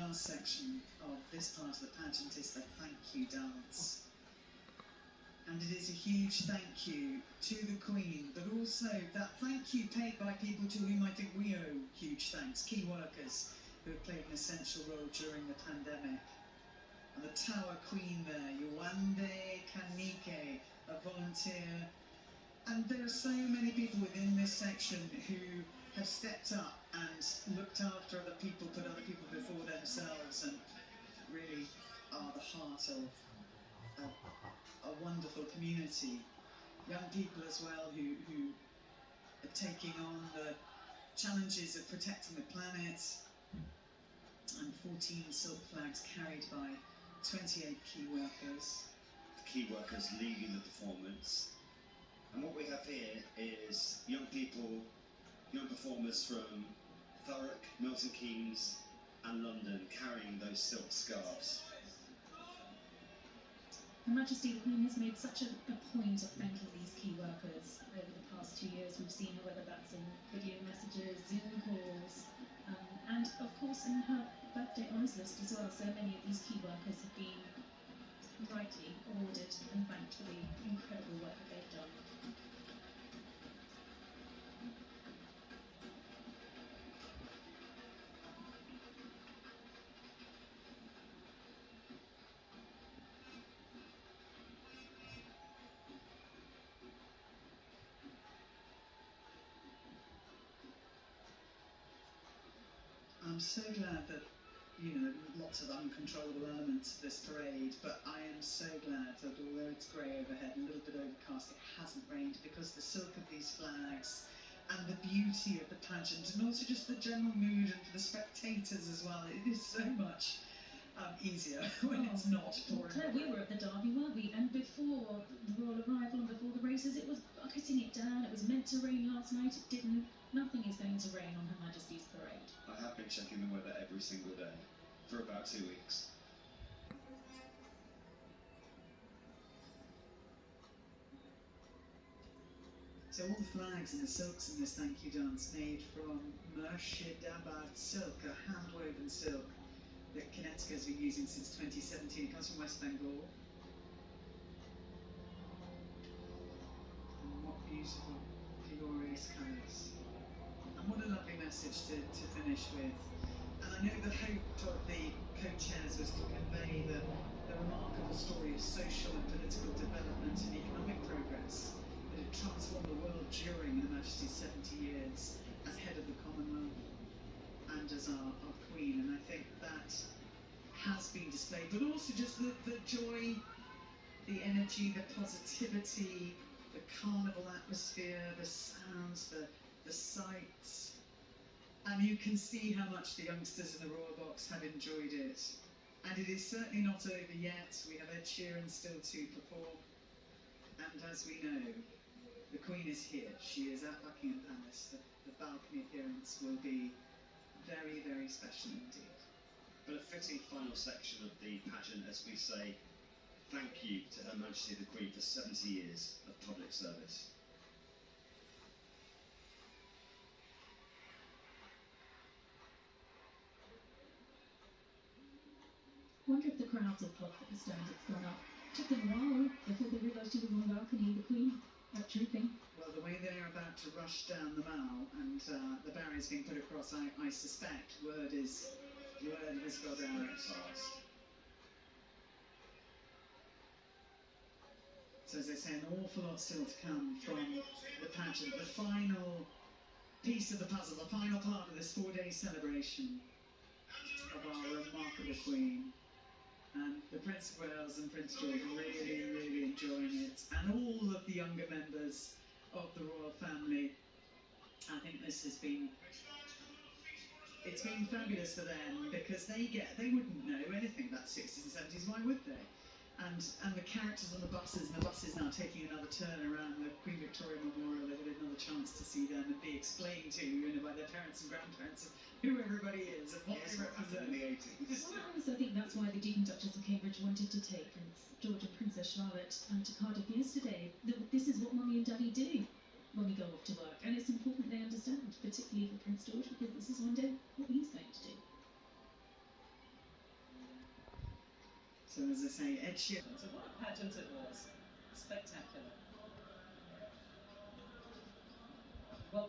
last section of this part of the pageant is the thank you dance. And it is a huge thank you to the Queen, but also that thank you paid by people to whom I think we owe huge thanks, key workers who have played an essential role during the pandemic. And the Tower Queen there, Yewande Kanike, a volunteer. And there are so many people within this section who have stepped up and looked after other people, put other people before themselves, and really are the heart of a wonderful community. Young people as well who are taking on the challenges of protecting the planet, and 14 silk flags carried by 28 key workers. The key workers leading the performance. And what we have here is young people, young performers from Thurrock, Milton Keynes and London carrying those silk scarves. Her Majesty the Queen has made such a point of thanking these key workers over the past 2 years. We've seen her, whether that's in video messages, Zoom calls, and of course in her birthday honours list as well. So many of these key workers have been rightly awarded and thanked for the incredible work that they've done. I'm so glad that, lots of uncontrollable elements of this parade, but I am so glad that although it's grey overhead, a little bit overcast, it hasn't rained, because the silk of these flags and the beauty of the pageant, and also just the general mood, and for the spectators as well, it is so much easier when it's not pouring. Claire, we were at the Derby, weren't we? And before the royal arrival and before the races, it was bucketing it down. It was meant to rain last night. It didn't. Nothing is going to rain on Her Majesty's parade. I have been checking the weather every single day for about 2 weeks. So all the flags and the silks in this thank you dance made from Murshidabad silk, a hand-woven silk that Kinetica has been using since 2017. It comes from West Bengal. And what beautiful, glorious colours. And what a lovely message to finish with. And I know the hope of the co-chairs was to convey the remarkable story of social and political development and economic progress that had transformed the world during Her Majesty's 70 years as head of the Commonwealth and as our Queen. And I think that has been displayed, but also just the joy, the energy, the positivity, the carnival atmosphere, the sounds, the sights. And you can see how much the youngsters in the Royal Box have enjoyed it. And it is certainly not over yet. We have Ed Sheeran still to perform. And as we know, the Queen is here. She is at Buckingham Palace. The balcony appearance will be very, very special indeed. But a fitting final section of the pageant as we say thank you to Her Majesty the Queen for 70 years of public service. I wonder if the crowds applaud at the stand it's gone up. Took them a while before they realised she was on the balcony, the Queen, trooping. Well, the way they're about to rush down the Mall and the barriers being put across, I suspect word has got out. So as I say, an awful lot still to come from the pageant. The final piece of the puzzle, the final part of this 4-day celebration of our remarkable Queen. And the Prince of Wales and Prince George really, really enjoying it. And all of the younger members of the royal family. I think this has been, it's been fabulous for them, because they wouldn't know anything about the 60s and 70s, why would they? And the characters on the buses, and the buses now taking another turn around the Queen Victoria Memorial, they've had another chance to see them and be explained to, by their parents and grandparents of who everybody is and what they represent. In the 80s. Well, I think that's why the Duke and Duchess of Cambridge wanted to take Prince George and Princess Charlotte to Cardiff yesterday. This is what Mummy and Daddy do when we go off to work, and it's important they understand, particularly for Prince George, because this is one day what he's going to do. So as I say, Ed Sheeran. So what a pageant it was. Spectacular.